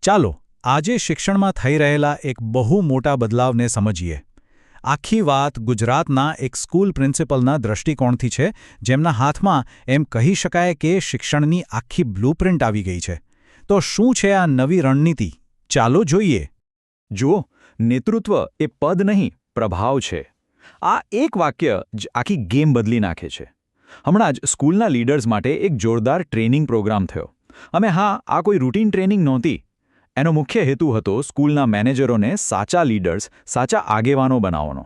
ચાલો આજે શિક્ષણમાં થઈ રહેલા એક બહુ મોટા બદલાવને સમજીએ. આખી વાત ગુજરાતના એક સ્કૂલ પ્રિન્સિપલના દૃષ્ટિકોણથી છે, જેમના હાથમાં એમ કહી શકાય કે શિક્ષણની આખી બ્લૂપ્રિન્ટ આવી ગઈ છે. તો શું છે આ નવી રણનીતિ? ચાલો જોઈએ. જુઓ, નેતૃત્વ એ પદ નહીં, પ્રભાવ છે. આ એક વાક્ય જ આખી ગેમ બદલી નાખે છે. હમણાં જ સ્કૂલના લીડર્સ માટે એક જોરદાર ટ્રેનિંગ પ્રોગ્રામ થયો. આ કોઈ રૂટીન ટ્રેનિંગ નહોતી. એનો મુખ્ય હેતુ હતો સ્કૂલના મેનેજરોને સાચા લીડર્સ, સાચા આગેવાનો બનાવવાનો.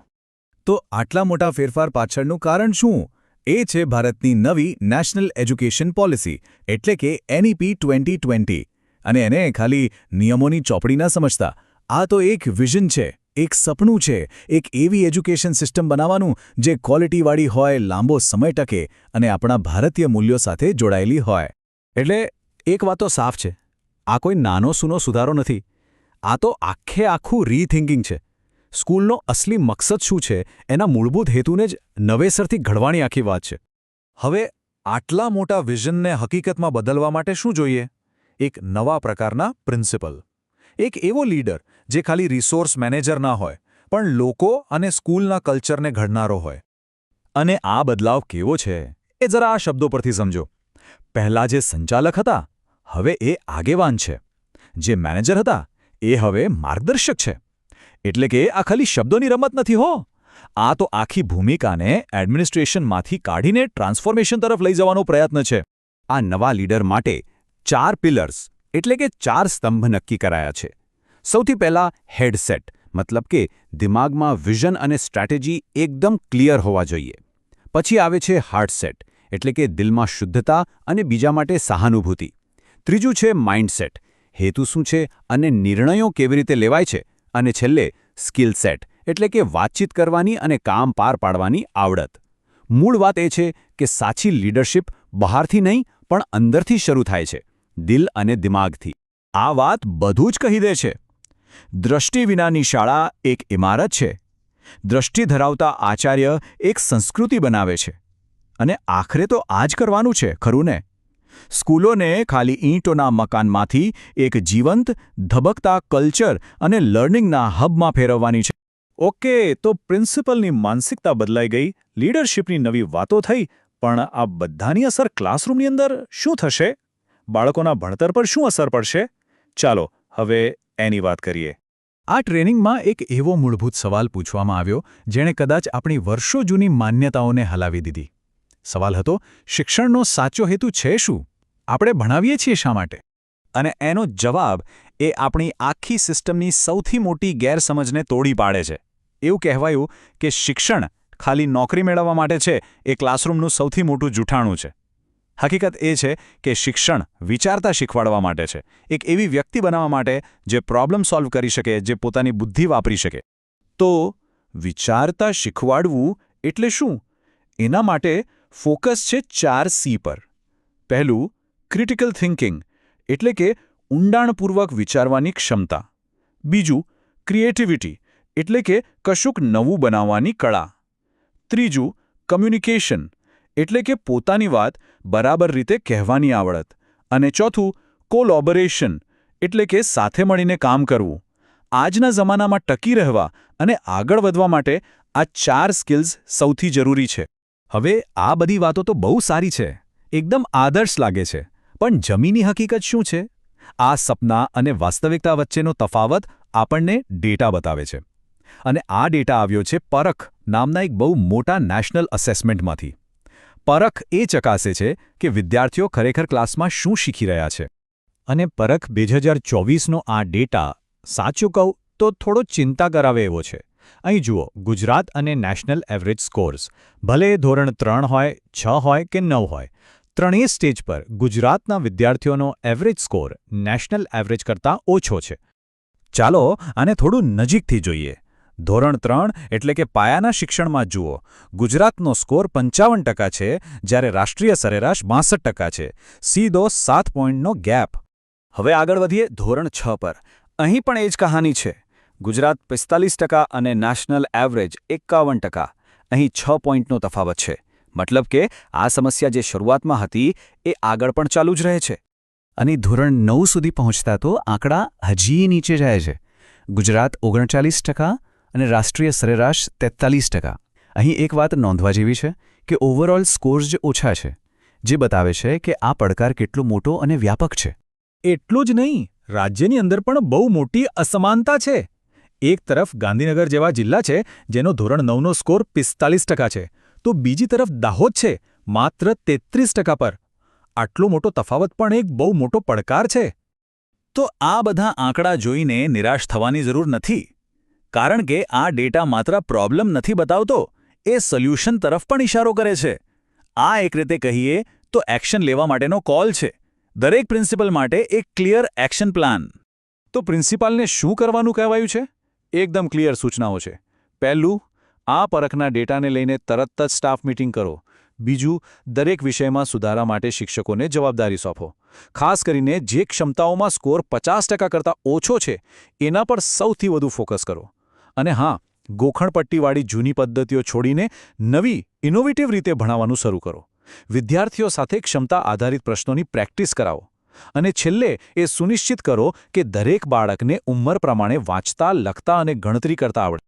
તો આટલા મોટા ફેરફાર પાછળનું કારણ શું? એ છે ભારતની નવી નેશનલ એજ્યુકેશન પોલિસી, એટલે કે NEP 2020. અને એને ખાલી નિયમોની ચોપડી ન સમજતા. આ તો એક વિઝન છે, એક સપનું છે, એક એવી એજ્યુકેશન સિસ્ટમ બનાવવાનું જે ક્વોલિટીવાળી હોય, લાંબો સમય ટકે અને આપણા ભારતીય મૂલ્યો સાથે જોડાયેલી હોય. એટલે એક વાત તો સાફ છે, આ કોઈ નાનો સૂનો સુધારો નથી. આ તો આખું રીથિંકિંગ છે. સ્કૂલનો અસલી મકસદ શું છે એના મૂળભૂત હેતુને જ નવેસરથી ઘડવાની આખી વાત છે. હવે આટલા મોટા વિઝનને હકીકતમાં બદલવા માટે શું જોઈએ? એક નવા પ્રકારના પ્રિન્સિપલ. એક એવો લીડર જે ખાલી રિસોર્સ મેનેજર ના હોય, પણ લોકો અને સ્કૂલના કલ્ચરને ઘડનારો હોય. અને આ બદલાવ કેવો છે એ જરા આ શબ્દો પરથી સમજો. પહેલાં જે સંચાલક હતા, હવે એ આગેવાન છે. જે મેનેજર હતા, એ હવે માર્ગદર્શક છે. એટલે કે આ ખાલી શબ્દોની રમત નથી હો. આ તો આખી ભૂમિકાને એડમિનિસ્ટ્રેશનમાંથી કાઢીને ટ્રાન્સફોર્મેશન તરફ લઈ જવાનો પ્રયત્ન છે. આ નવા લીડર માટે 4 પિલર્સ એટલે કે 4 સ્તંભ નક્કી કરાયા છે. સૌથી પહેલા હેડસેટ, મતલબ કે દિમાગમાં વિઝન અને સ્ટ્રેટેજી એકદમ ક્લિયર હોવા જોઈએ. પછી આવે છે હાર્ટસેટ, એટલે કે દિલમાં શુદ્ધતા અને બીજા માટે સહાનુભૂતિ. ત્રીજું છે માઇન્ડસેટ, હેતુ શું છે અને નિર્ણયો કેવી રીતે લેવાય છે. અને છેલ્લે સ્કિલ સેટ, એટલે કે વાતચીત કરવાની અને કામ પાર પાડવાની આવડત. મૂળ વાત એ છે કે સાચી લીડરશિપ બહારથી નહીં પણ અંદરથી શરૂ થાય છે, દિલ અને દિમાગથી. આ વાત બધું જ કહી દે છે. દ્રષ્ટિ વિનાની શાળા એક ઇમારત છે. દ્રષ્ટિ ધરાવતા આચાર્ય એક સંસ્કૃતિ બનાવે છે. અને આખરે તો આ જ કરવાનું છે, ખરું ને? સ્કૂલોને ખાલી ઈંટોના મકાનમાંથી એક જીવંત, ધબકતા કલ્ચર અને લર્નિંગના હબમાં ફેરવવાની છે. ઓકે, તો પ્રિન્સિપલની માનસિકતા બદલાઈ ગઈ, લીડરશિપની નવી વાતો થઈ, પણ આ બધાની અસર ક્લાસરૂમની અંદર શું થશે? બાળકોના ભણતર પર શું અસર પડશે? ચાલો હવે એની વાત કરીએ. આ ટ્રેનિંગમાં એક એવો મૂળભૂત સવાલ પૂછવામાં આવ્યો જેણે કદાચ આપણી વર્ષો જૂની માન્યતાઓને હલાવી દીધી. સવાલ હતો, શિક્ષણનો સાચો હેતુ છે શું? આપણે ભણાવીએ છીએ શા માટે? અને એનો જવાબ એ આપણી આખી સિસ્ટમની સૌથી મોટી ગેરસમજને તોડી પાડે છે. એવું કહેવાયું કે શિક્ષણ ખાલી નોકરી મેળવવા માટે છે, એ ક્લાસરૂમનું સૌથી મોટું જૂઠાણું છે. હકીકત એ છે કે શિક્ષણ વિચારતા શીખવાડવા માટે છે, એક એવી વ્યક્તિ બનાવવા માટે જે પ્રોબ્લેમ સોલ્વ કરી શકે, જે પોતાની બુદ્ધિ વાપરી શકે. તો વિચારતા શીખવાડવું એટલે શું? એના માટે ફોકસ છે 4C પર. પહેલું, ક્રિટિકલ થિંકિંગ, એટલે કે ઊંડાણપૂર્વક વિચારવાની ક્ષમતા. બીજું, ક્રિએટિવિટી, એટલે કે કશુંક નવું બનાવવાની કળા. ત્રીજું, કમ્યુનિકેશન, એટલે કે પોતાની વાત બરાબર રીતે કહેવાની આવડત. અને ચોથું, કોલોબોરેશન, એટલે કે સાથે મળીને કામ કરવું. આજના જમાનામાં ટકી રહેવા અને આગળ વધવા માટે આ 4 સ્કિલ્સ સૌથી જરૂરી છે. હવે આ બધી વાતો તો બહુ સારી છે, એકદમ આદર્શ લાગે છે, પણ જમીની હકીકત શું છે? આ સપના અને વાસ્તવિકતા વચ્ચેનો તફાવત આપણને ડેટા બતાવે છે. અને આ ડેટા આવ્યો છે પરખ નામના એક બહુ મોટા નેશનલ અસેસમેન્ટમાંથી. પરખ એ ચકાસે છે કે વિદ્યાર્થીઓ ખરેખર ક્લાસમાં શું શીખી રહ્યા છે. અને પરખ 2024નો આ ડેટા, સાચું કહું તો થોડો ચિંતા કરાવે એવો છે. અહીં જુઓ, ગુજરાત અને નેશનલ એવરેજ સ્કોર્સ, ભલે ધોરણ 3 હોય, 6 હોય કે 9 હોય, ત્રણેય સ્ટેજ પર ગુજરાતના વિદ્યાર્થીઓનો એવરેજ સ્કોર નેશનલ એવરેજ કરતાં ઓછો છે. ચાલો આને થોડું નજીકથી જોઈએ. ધોરણ 3 એટલે કે પાયાના શિક્ષણમાં જુઓ, ગુજરાતનો સ્કોર 55% છે, જ્યારે રાષ્ટ્રીય સરેરાશ 62% છે. સીધો 7 પોઈન્ટનો ગેપ. હવે આગળ વધીએ ધોરણ 6 પર. અહીં પણ એ જ કહાની છે. ગુજરાત 45% અને નેશનલ એવરેજ 51%. અહીં 6 પોઈન્ટનો તફાવત છે. મતલબ કે આ સમસ્યા જે શરૂઆતમાં હતી એ આગળ પણ ચાલુ જ રહે છે. અને ધોરણ 9 સુધી પહોંચતા તો આંકડા હજી નીચે જાય છે. ગુજરાત 39% અને રાષ્ટ્રીય સરેરાશ 43%. અહીં એક વાત નોંધવા જેવી છે કે ઓવરઓલ સ્કોર્સ જ ઓછા છે, જે બતાવે છે કે આ પડકાર કેટલો મોટો અને વ્યાપક છે. એટલું જ નહીં, રાજ્યની અંદર પણ બહુ મોટી અસમાનતા છે. એક તરફ ગાંધીનગર જેવા જિલ્લા છે જેનો ધોરણ 9નો સ્કોર 45% છે, તો બીજી તરફ દાહોદ છે માત્ર 33% પર. આટલો મોટો તફાવત પણ એક બહુ મોટો પડકાર છે. તો આ બધા આંકડા જોઈને નિરાશ થવાની જરૂર નથી, કારણ કે આ ડેટા માત્ર પ્રોબ્લેમ નથી બતાવતો, એ સોલ્યુશન તરફ પણ ઇશારો કરે છે. આ એક રીતે કહીએ તો એક્શન લેવા માટેનો કોલ છે. દરેક પ્રિન્સિપલ માટે એક ક્લિયર એક્શન પ્લાન. તો પ્રિન્સિપાલને શું કરવાનું કહેવાયું છે? એકદમ ક્લિયર સૂચનાઓ છે. પહેલું, આ પરખના ડેટાને લઈને તરત જ સ્ટાફ મીટિંગ કરો. બીજું, દરેક વિષયમાં સુધારા માટે શિક્ષકોને જવાબદારી સોંપો. ખાસ કરીને જે ક્ષમતાઓમાં સ્કોર 50% કરતાં ઓછો છે એના પર સૌથી વધુ ફોકસ કરો. અને હા, ગોખણપટ્ટીવાળી જૂની પદ્ધતિઓ છોડીને નવી ઇનોવેટિવ રીતે ભણાવવાનું શરૂ કરો. વિદ્યાર્થીઓ સાથે ક્ષમતા આધારિત પ્રશ્નોની પ્રેક્ટિસ કરાવો. અને છેલ્લે એ સુનિશ્ચિત કરો કે દરેક બાળકને ઉંમર પ્રમાણે વાંચતા, લખતા અને ગણતરી કરતા આવડે.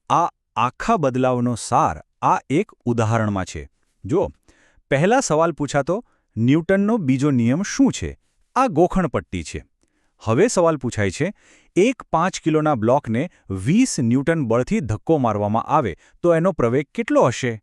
આ આખા બદલાવનો સાર આ એક ઉદાહરણમાં છે. જો પહેલા સવાલ પૂછાતો, ન્યૂટનનો બીજો નિયમ શું છે? આ ગોખણપટ્ટી છે. હવે સવાલ પૂછાય છે, એક 5 કિલોના બ્લોકને 20 ન્યૂટન બળથી ધક્કો મારવામાં આવે તો એનો પ્રવેગ કેટલો હશે?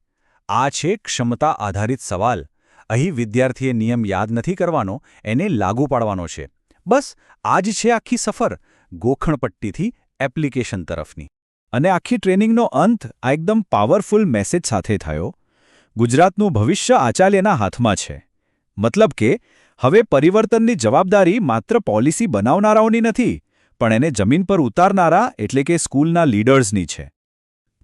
આ છે ક્ષમતા આધારિત સવાલ. અહીં વિદ્યાર્થીએ નિયમ યાદ નથી કરવાનો, એને લાગુ પાડવાનો છે. બસ આ જ છે આખી સફર, ગોખણપટ્ટીથી એપ્લિકેશન તરફની. અને આખી ટ્રેનિંગનો અંત આ એકદમ પાવરફુલ મેસેજ સાથે થયો. ગુજરાતનું ભવિષ્ય આચાર્યના હાથમાં છે. મતલબ કે હવે પરિવર્તનની જવાબદારી માત્ર પોલિસી બનાવનારાઓની નથી, પણ એને જમીન પર ઉતારનારા એટલે કે સ્કૂલના લીડર્સની છે.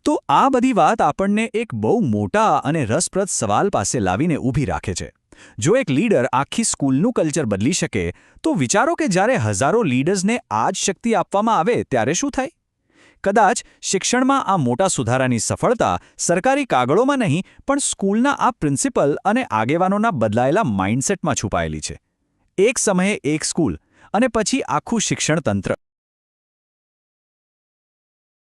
તો આ બધી વાત આપણને એક બહુ મોટા અને રસપ્રદ સવાલ પાસે લાવીને ઊભી રાખે છે. જો એક લીડર આખી સ્કૂલનું કલ્ચર બદલી શકે, તો વિચારો કે જ્યારે હજારો લીડર્સને આ જ શક્તિ આપવામાં આવે ત્યારે શું થાય? કદાચ શિક્ષણમાં આ મોટા સુધારાની સફળતા સરકારી કાગળોમાં નહીં, પણ સ્કૂલના આ પ્રિન્સિપલ અને આગેવાનોના બદલાયેલા માઇન્ડસેટમાં છુપાયેલી છે. એક સમયે એક સ્કૂલ અને પછી આખું શિક્ષણ તંત્ર.